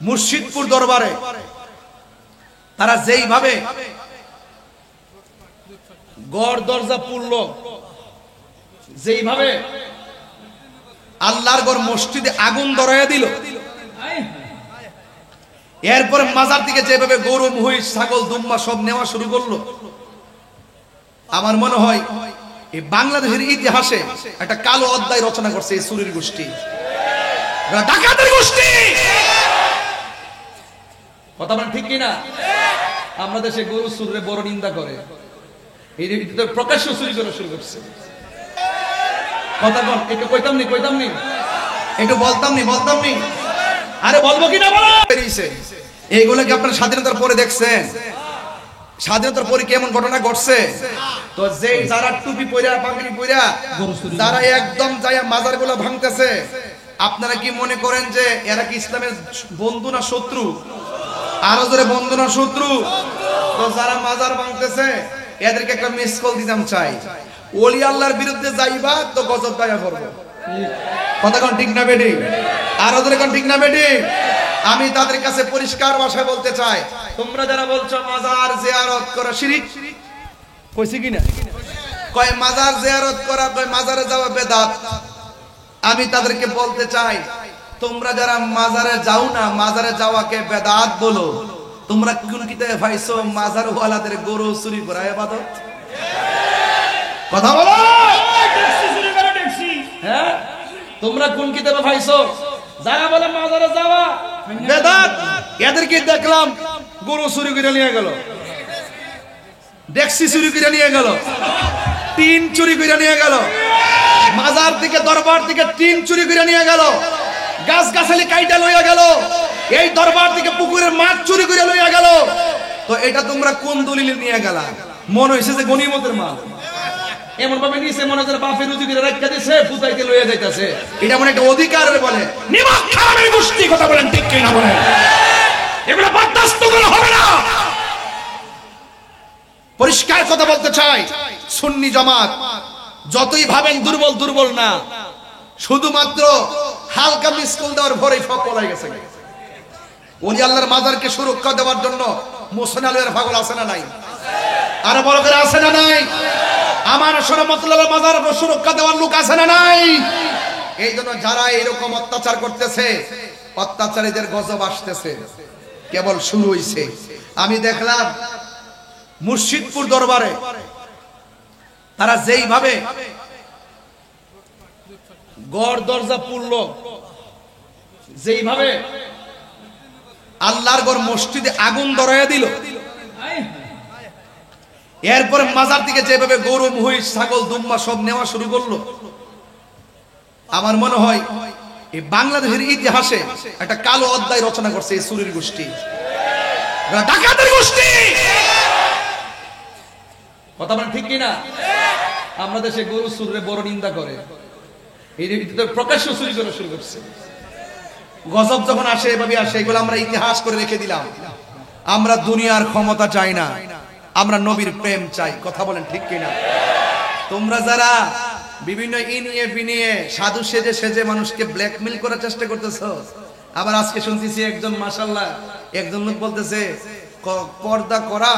মুর্শিদপুর দরবারে তারা যেইভাবে গড় দরজা পুরল, যেইভাবে আল্লাহর ঘর মসজিদে আগুন ধরাইয়া দিল, এরপরে মাজার থেকে যেভাবে গরু মহিষ ছাগল দুম্বা সব নেওয়া শুরু করলো, আমার মনে হয় এই বাংলাদেশের ইতিহাসে একটা কালো অধ্যায় রচনা করছে এই চুরির গোষ্ঠী, ডাকাতের গোষ্ঠী। কথা বলেন ঠিক কিনা? আমরা দেশে গরু চুরে বড় নিন্দা করে, এই প্রকাশ্য চুরি করা শুরু করছে। কথা বল, একটু কইতাম নি একটু বলতাম নি আরে বলবো কিনা বলো। এইগুলো কি আপনারা স্বাধীনতার পরে দেখছেন? স্বাধীনতার পরে কেমন ঘটনা ঘটছে? তো যেই যারা টুপি পইরা পাগড়ি পইরা যারা একদম যায়া মাজারগুলো ভাঙতেছে, আপনারা কি মনে করেন যে এরা কি ইসলামের বন্ধু না শত্রু? আরো জোরে বন্ধু না শত্রু? তো যারা মাজার ভাঙতেছে এদেরকে একটা মিস কল দিতাম চাই, ওলি আল্লাহর বিরুদ্ধে যাইবা তো গজব দায়া করবো। কথা কোন ঠিক না বেটি? আরো জোরে কোন ঠিক না বেটি? আমি তাদের কাছে পরিষ্কার ভাষায় বলতে চাই, তোমরা যারা বলছো মাজার জিয়ারত করা শিরক, কইছি কিনা? কয় মাজার জিয়ারত করা, কয় মাজারে যাওয়া বেদাত। আমি তাদেরকে বলতে চাই, তোমরা যারা মাজারে যাও না, মাজারে যাওয়াকে বেদাত বলো, তোমরা কোন কিতাবে পাইছো মাজার ওয়ালাদের গরু চুরি করা ইবাদত? কথা বলো। হ্যাঁ, তোমরা কোন কিতাবে পাইছো যারা বলে মাজারে যাওয়া বেদাত? এদেরকে দেখলাম গরু চুরি করে নিয়ে গেল, ডেক্সি চুরি করে নিয়ে গেল, টিন চুরি করে নিয়ে গেল, মাজার থেকে দরবার থেকে টিন চুরি করে নিয়ে গেল, গাছ গাছালি কাইটা লইয়া গেল, এই দরবার থেকে পুকুরের মাছ চুরি করে লইয়া গেল। তো এটা তোমরা কোন দলিলে নিয়ে গেলা? মনে হইছে যে গনিমতের মাল, এমন ভাবে নিছে মনে হচ্ছে বাপের রুজি করে রাখা দিছে, ফুটাইতে লইয়া যাইতাছে, এটা মনে একটা অধিকার বলে। নিমক খারাপের গোষ্ঠী, কথা বলেন ঠিক কি না বলেন? এগুলো বরদাস্ত করা হবে না। পরিষ্কার কথা বলতে চাই, সুন্নি জামাত যতই ভাবেন দুর্বল না, শুধুমাত্র হালকা মিসকল দেওয়ার ভরে সব পলাই গেছে। ওলি আল্লাহর মাজারকে সুরক্ষা দেওয়ার জন্য মোহসেন আলীর পাগল আছে না নাই? আরে বড় করে আছে না নাই? আমার শরমতুল্লাহর মাজার সুরক্ষা দেওয়ার লোক আছে না নাই? এই জন্য যারা এরকম অত্যাচার করতেছে, অত্যাচারীদের গজব আসতেছে, কেবল শুরু হইছে। আমি দেখলাম মুর্শিদপুর দরবারে তারা যেইভাবে গড় দরজা পুরল, যেইভাবে আল্লাহর ঘর মসজিদে আগুন ধরাইয়া দিল, এরপরে মাজার থেকে যেভাবে গরু মহিষ ছাগল দুম্বা সব নেওয়া শুরু করলো, আমার মনে হয় এই বাংলাদেশের ইতিহাসে একটা কালো অধ্যায় রচনা করছে এই চুরির গোষ্ঠী, ডাকাতের গোষ্ঠী। কথা বলেন ঠিক কিনা? আমরা দেশে গরু চুরে বড় নিন্দা করে, এই প্রকাশ্য চুরি করা শুরু করছে। গজব যখন আসে এভাবে আসে, এগুলো আমরা ইতিহাস করে রেখে দিলাম। আমরা দুনিয়ার ক্ষমতা চাই না, আমরা নবীর প্রেম চাই। কথা বলেন ঠিক কিনা? তোমরা যারা বিভিন্ন ইনিয়ে বিনিয়ে সাধু সেজে মানুষকে ব্ল্যাকমেল করার চেষ্টা করতেছো, আবার আজকে শুনতেছি একজন মাশাআল্লাহ একজন লোক বলতেছে পর্দা করা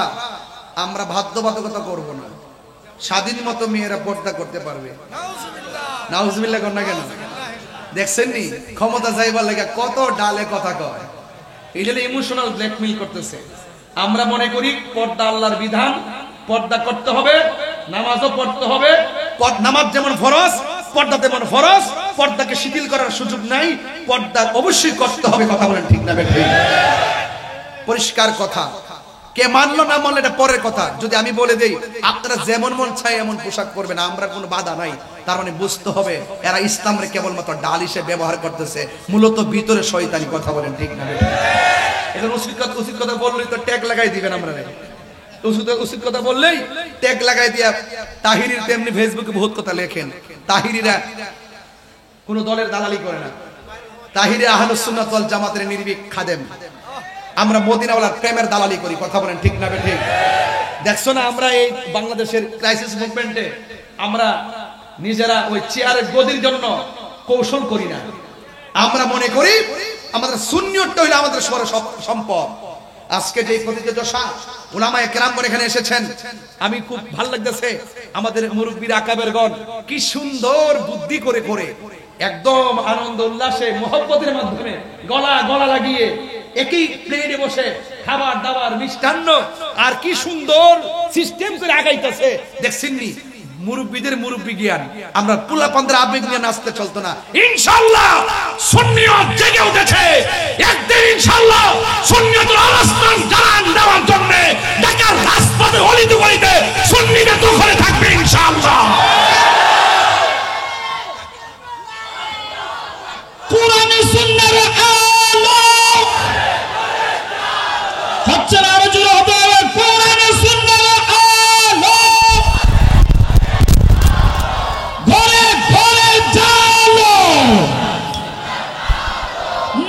আমরা বাধ্যবাধকতা করব না, স্বাধীন মতো মেয়েরা পর্দা করতে পারবে। নাউজুবিল্লাহ কর না কেন? দেখছেন নি ক্ষমতা যাইবার লাগে কত ডালে কথা কয়, এইটা ইমোশনাল ব্ল্যাকমেল করতেছে। আমরা মনে করি পর্দা আল্লাহর বিধান, পর্দা করতে হবে, নামাজও পড়তে হবে। নামাজ যেমন ফরজ, পর্দা তেমন ফরজ, পর্দাকে শিথিল করার সুযোগ নাই, পর্দা অবশ্যই করতে হবে। কথা বলেন ঠিক না বেঠিক? পরিষ্কার কথা। কে মানলো না মানলো এটা পরের কথা। যদি আমি বলে দেই আপনারা যেমন মন চাই এমন পোশাক পরবেন, আমরা কোনো বাধা নাই, তার মানে বুঝতে হবে এরা ইসলামকে কেবলমাত্র ডাল হিসেবে ব্যবহার করতেছে, মূলত ভিতরে শয়তানি। কথা বলেন ঠিক না বেঠিক? এখন উচিত কথা বললেই তো ট্যাগ লাগাই দিবেন। আমরা উচিত কথা বললেই ট্যাগ লাগাই দিয়া, তাহিরির তেমনি ফেসবুকে বহুত কথা লেখেন। তাহিরিরা কোন দলের দালালি করে না, তাহিরে আহলুস সুন্নাত ওয়াল জামাতের নির্ভীক খাদেম। আমরা মদিনাওয়ালার প্রেমের দালালি করি। কথা বলেন ঠিক না বেঠিক? দেখছো না আমরা এই বাংলাদেশের ক্রাইসিস মুভমেন্টে আমরা নিজেরা ওই চেয়ারের গদির জন্য কৌশল করি না। আমরা মনে করি আমাদের সুন্নিয়তটা হইলো আমাদের বড় সম্পদ। আজকে যে প্রতিযোগিতা উলামায়ে কেরামগণ এখানে এসেছেন, আমি খুব ভালো লাগতেছে। আমাদের মুরব্বির আকাবেরগণ কি সুন্দর বুদ্ধি করে করে একদম আনন্দ উল্লাসে মহব্বতের মাধ্যমে গলা লাগিয়ে একই প্লেটে বসে খাবার দাবার মিষ্টান্ন আর কি সুন্দর সিস্টেম করে আগাইতেছে। দেখছেননি মুরব্বিদের মুরব্বি জ্ঞান। আমরা পুলা পান্তার আবেগ নিয়ে নাচতে চলতো না। ইনশাআল্লাহ সুন্নিয়ত জেগে উঠেছে। একদিন ইনশাআল্লাহ সুন্নিয়তের আলোচনার জানান দেওয়ার জন্য ঢাকার রাজপথে অলিতে গলিতে সুন্নিরা দখলে থাকবে ইনশাআল্লাহ। কোরআনে সুন্নাহর আলো হচ্ছে না, আরো জোরে হতে হবে। কোরআনে সুন্নাহর আলো ঘরে ঘরে জালো,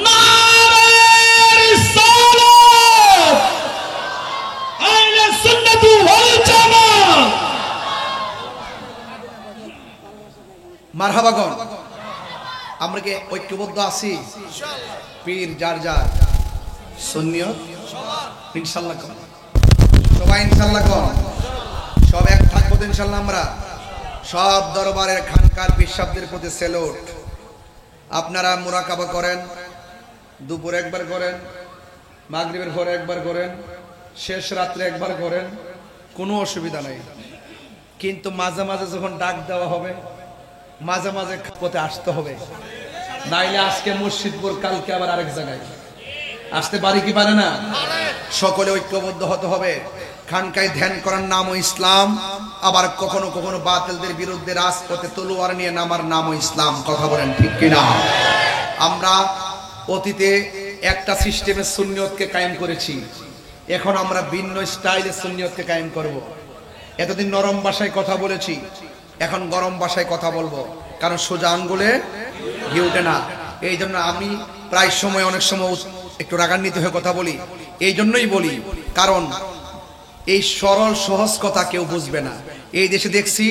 নারে রিসালাত, আহলে সুন্নাত ওয়াল জামাত। মারহাবাগণ, আমরা কি ঐক্যবদ্ধ আছি? পীর যার যার, সুন্নিয়ত ইনশাআল্লাহ কোন সবাই ইনশাআল্লাহ কোন সব এক থাকবো ইনশাআল্লাহ। আমরা সব দরবারের খানকার পিসাবদের প্রতি সেলুট। আপনারা মুরাকাবা করেন, দুপুর একবার করেন, মাগরিবের পরে একবার করেন, শেষ রাত্রে একবার করেন, কোনো অসুবিধা নাই। কিন্তু মাঝে মাঝে যখন ডাক দেওয়া হবে মাঝে মাঝে পথে আসতে হবে, নাইলে আজকে মসজিদপুর কালকে আবার আরেক জায়গায় আসতে পারি কি পারে না? সকলে ঐক্যবদ্ধ হতে হবে। খানকায় ধ্যান করার নামও ইসলাম, আবার কখনো কখনো বাতিলদের বিরুদ্ধে রাজপথে তলোয়ার নিয়ে নামার নামও ইসলাম। কথা বলেন ঠিক কিনা? আমরা অতীতে একটা সিস্টেমের সুন্নিয়তকে কায়েম করেছি, এখন আমরা ভিন্ন স্টাইলের সুন্নিয়তকে কায়েম করব। এতদিন নরম ভাষায় কথা বলেছি, এখন গরম ভাষায় কথা বলবো, কারণ সোজা আঙ্গুলে ঘি ওঠে না। এই জন্য আমি প্রায় সময় অনেক সময় একটু রাগান্বিত হয়ে কথা বলি। এই জন্যই বলি, কারণ এই সরল সহজ কথা কেউ বুঝবে না। এই দেশে দেখছি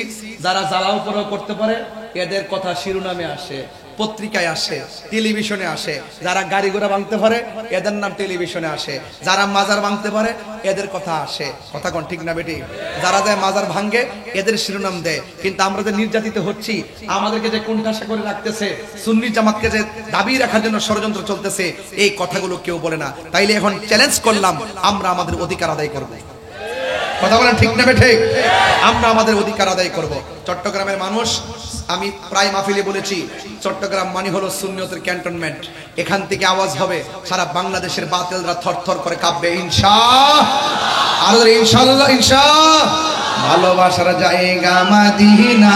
যারা জ্বালাও পোড়াও করতে পারে এদের কথা শিরোনামে আসে, পত্রিকায় আসে, টেলিভিশনে আসে। যারা গাড়ি ঘোড়া ভাঙতে পারে এদের নাম টেলিভিশনে আসে, যারা মাজার ভাঙতে পারে এদের কথা আসে। কথা কোন ঠিক না বেটি? যারা যায় মাজার ভাঙে এদের শিরোনাম দেয়। কিন্তু আমরা যে নির্যাতিত হচ্ছি, আমাদেরকে যে কোণঠাসা করে রাখতেছে, সুন্নি জামাতকে যে দাবি রাখার জন্য ষড়যন্ত্র চলতেছে, এই কথাগুলো কেউ বলে না। তাইলে এখন চ্যালেঞ্জ করলাম, আমরা আমাদের অধিকার আদায় করব। কথা বলেন ঠিক না বেঠে? আমরা আমাদের অধিকার আদায় করব। চট্টগ্রামের মানুষ, আমি প্রায় মাহফিলে বলেছি, চট্টগ্রাম মানে হলো সুন্নিয়তের ক্যান্টনমেন্ট। এখান থেকে আওয়াজ হবে, সারা বাংলাদেশের বাতিলরা থরথর করে কাঁপবে ইনশাআল্লাহ। ইনশাআল্লাহ ইনশাআল্লাহ। ভালোবাসার জায়গা মদিনা,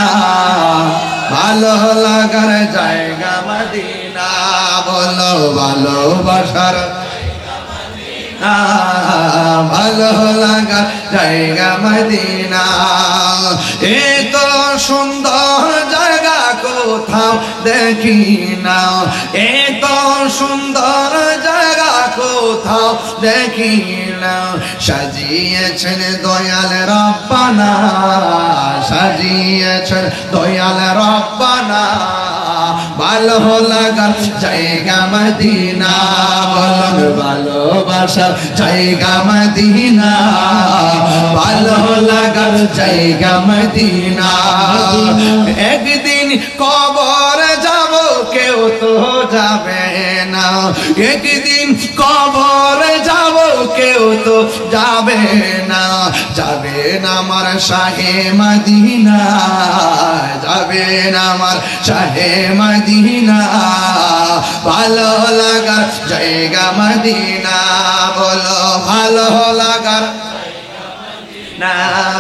ভালো লাগার জায়গা মদিনা, বলো ভালোবাসার ভালো লাগা জায়গা মদিনা। এত সুন্দর জায়গা কোথাও দেখি না, এত সুন্দর জায়গা কোথাও দেখি না। সাজিয়েছেন দয়াল রব্বানা, সাজিয়েছেন দয়াল রব্বানা, ভালো লাগার জায়গা মদিনা, বলো ভালোবাসার জায়গা মদিনা, ভালো লাগার জায়গা মদিনা। একদিন কবর যাব কেউ তো যাবে না, একদিন কবর যাব কেউ তো যাবে না। যাবে না আমার শাহে মদিনা, যাবে না আমার শাহে মদিনা, ভালো লাগার জায়গা মদিনা, বলো ভালো লাগার না,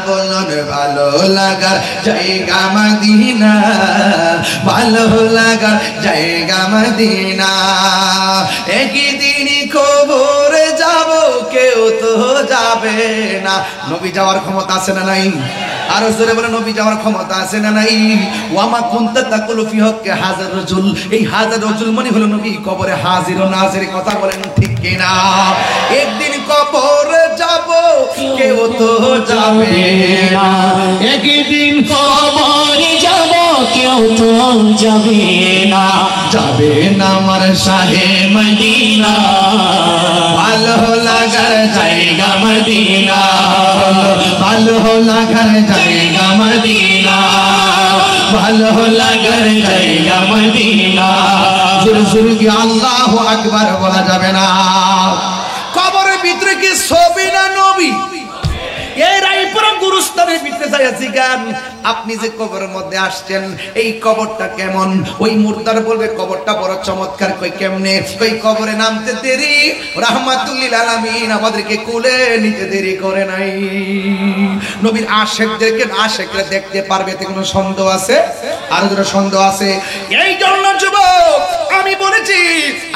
বলুন ভালো লাগার জায়গা মদিনা, ভালো লাগার জায়গা মদিনা। একদিন কবর যাব কেউ তো যাবে না। নবী যাওয়ার ক্ষমতা আছে না নাই? আর জোরে বলে নবী যাওয়ার ক্ষমতা আছে না নাই? ওয়ামা কুনতা তাকুলু ফি হক্কে হাজার রাজুল, এই হাজার রাজুল মানে হলো নবী কবরে হাজির ও নাজির। কথা বলেন ঠিক কিনা? একদিন কবরে যাব কেউ তো যাবে না, একদিন কবরে যাব কেউ তো যাবে না, যাবে না আমার শাহে মদিনা ভালো লাগার জায়গা মদিনা, ভালো লাগার জায়গা মদিনা ভালো লাগার জায়গা মদিনা। জোরে জোরে কি আল্লাহু আকবার বলা যাবে না? কবরের ভিতরে কি ছবি না নবী? এই রায়পুরা গুরুস্থানের ভিতরে যাইয়াছি গান, আপনি যে কবরের মধ্যে আসছেন এই কবরটা কেমন? ওই মুর্দার বলবে কবরটা বড় চমৎকার। কই কেমনে? কই কবরে নামতে দেরি, রাহমাতুল্লিল আলামিন আমাদেরকে কোলে নিতে দেরি করে নাই। নবীর আশিকদেরকে আশিকরা দেখতে পারবে, এতে কোনো সন্দেহ আছে? আর কোনো সন্দেহ আছে? এই জন্য যুবক আমি বলেছি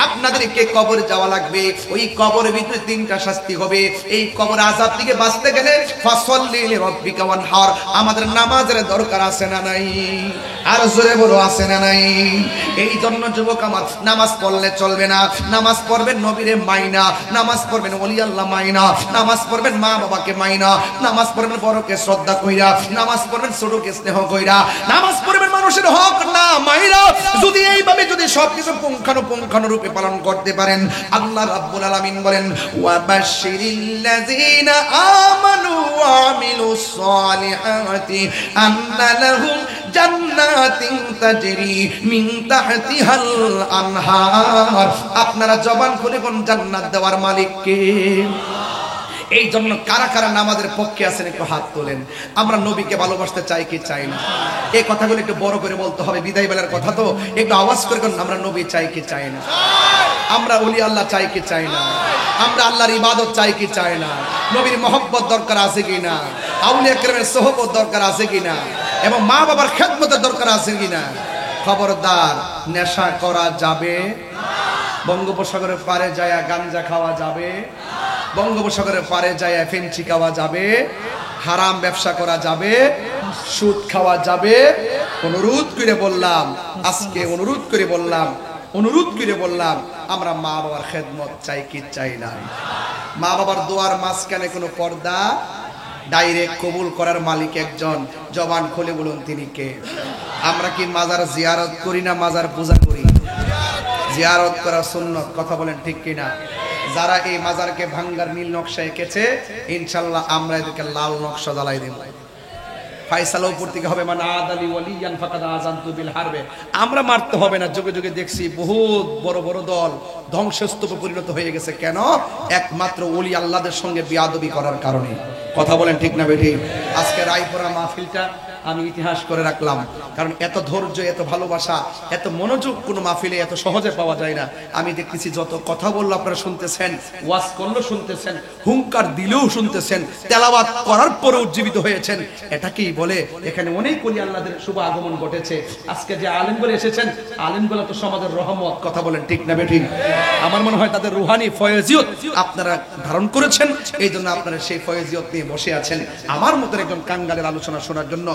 আপনাদেরকে কবর যাওয়া লাগবে। ওই কবরের ভিতরে তিনটা শাস্তি হবে। এই কবর আযাব থেকে বাঁচতে গেলে ফাসাল্লি লিরাব্বিকা ওয়ানহার, আমাদের নামাজের দরকার আছে না নাই? আর জোরে বলো আছে না নাই? এই জন্য যুবক আমার নামাজ পড়লে চলবে না। নামাজ পড়বেন নবীরে মাইনা, নামাজ পড়বেন ওলি আল্লাহ মাইনা, নামাজ পড়বেন মা বাবাকে মাইনা, নামাজ পড়বেন বড়কে শ্রদ্ধা কইরা, নামাজ পড়বেন ছোটকে স্নেহ কইরা, নামাজ পড়বেন মানুষের হক না মাইরা। যদি এইভাবে যদি সবকিছু পুঙ্খানুপুঙ্খানু রূপে পালন করতে পারেন, আল্লাহ রাব্বুল আলামিন বলেন ওয়া বাশশিরিল্লাযীনা আমানু ওয়া আমিলুস সালিহাতি আন্না লাহুম জান্নাতিন তাজরি মিন তাহতিহাল আনহার। আপনারা জবান খুলে কোন জান্নাত দেওয়ার মালিক কে? এই জন্য কারা কারা নামাজের পক্ষে আছেন একটু হাত তোলেন। আমরা নবীকে ভালোবাসতে চাই কি চাই না? এই কথাগুলো একটু বড় করে বলতে হবে, বিদায় বেলার কথা তো, একটু আওয়াজ করে কোন আমরা নবী চাই কি চাই না? আমরা ওলি আল্লাহ চাই কি চাই না? আমরা আল্লাহর ইবাদত চাই কি চাই না? নবীর মহব্বত দরকার আছে কি না? আউলিয়া কেরামের সোহবত দরকার আছে কি না? এবং মা বাবার খেদমতের দরকার আছে কি না? খবরদার, নেশা করা যাবে, বঙ্গোপসাগরের পারে যায় গাঞ্জা খাওয়া যাবে, বঙ্গোপসাগরের পারে যায় ফেঞ্চি খাওয়া যাবে, হারাম ব্যবসা করা যাবে, সুদ খাওয়া যাবে। অনুরোধ করে বললাম, আজকে অনুরোধ করে বললাম আমরা মা বাবার খেদমত চাই কি চাই না? মা বাবার দোয়ার মাঝখানে কোনো পর্দা, ডাইরেক্ট কবুল করার মালিক একজন, জবান খুলে বলুন তিনি কে? আমরা কি মাজার জিয়ারত করি না মাজার পূজা করি? জিয়ারত করা সুন্নত, কথা বলেন ঠিক কিনা? যারা এই মাজারকে ভাঙ্গার নীল নকশা এঁকেছে, ইনশাল্লাহ আমরা এদেরকে লাল নকশা জ্বালাই দেব। ফায়সালা উপর থেকে হবে, মানে আদালি ওয়ালিয়ান ফাকাদ আযানতু বিল হারবে। আমরা মারতে হবে না। যুগে যুগে দেখছি বহুত বড় বড় দল ধ্বংসস্তূপে পরিণত হয়ে গেছে। কেন? একমাত্র ওলি আল্লাহদের সঙ্গে বিয়াদবি করার কারণে। কথা বলেন ঠিক না বেঠি? আজকে রায়পুরা মাহফিলটা আমি ইতিহাস করে রাখলাম, কারণ এত ধৈর্য, এত ভালোবাসা, এত মনোযোগ কোনো মাহফিলে এত সহজে পাওয়া যায় না। আমি দেখতেছি যত কথা বললো আপনারা শুনতেছেন, ওয়াজ করলেও শুনতেছেন, হুঙ্কার দিলেও শুনতেছেন, তেলাওয়াত করার পরে উজ্জীবিত হয়েছেন। এটাকেই বলে এখানে অনেক ওলি আল্লাহদের শুভ আগমন ঘটেছে। আজকে যে আলেম বলে এসেছেন, আলেমগুলো তো সমাজের রহমত। কথা বলেন ঠিক না বেঠিক? আমার মনে হয় তাদের রুহানি ফয়েজিয়ত আপনারা ধারণ করেছেন, এই জন্য আপনারা সেই ফয়েজিয়ত নিয়ে বসে আছেন আমার মতো একজন কাঙ্গালের আলোচনা শোনার জন্য।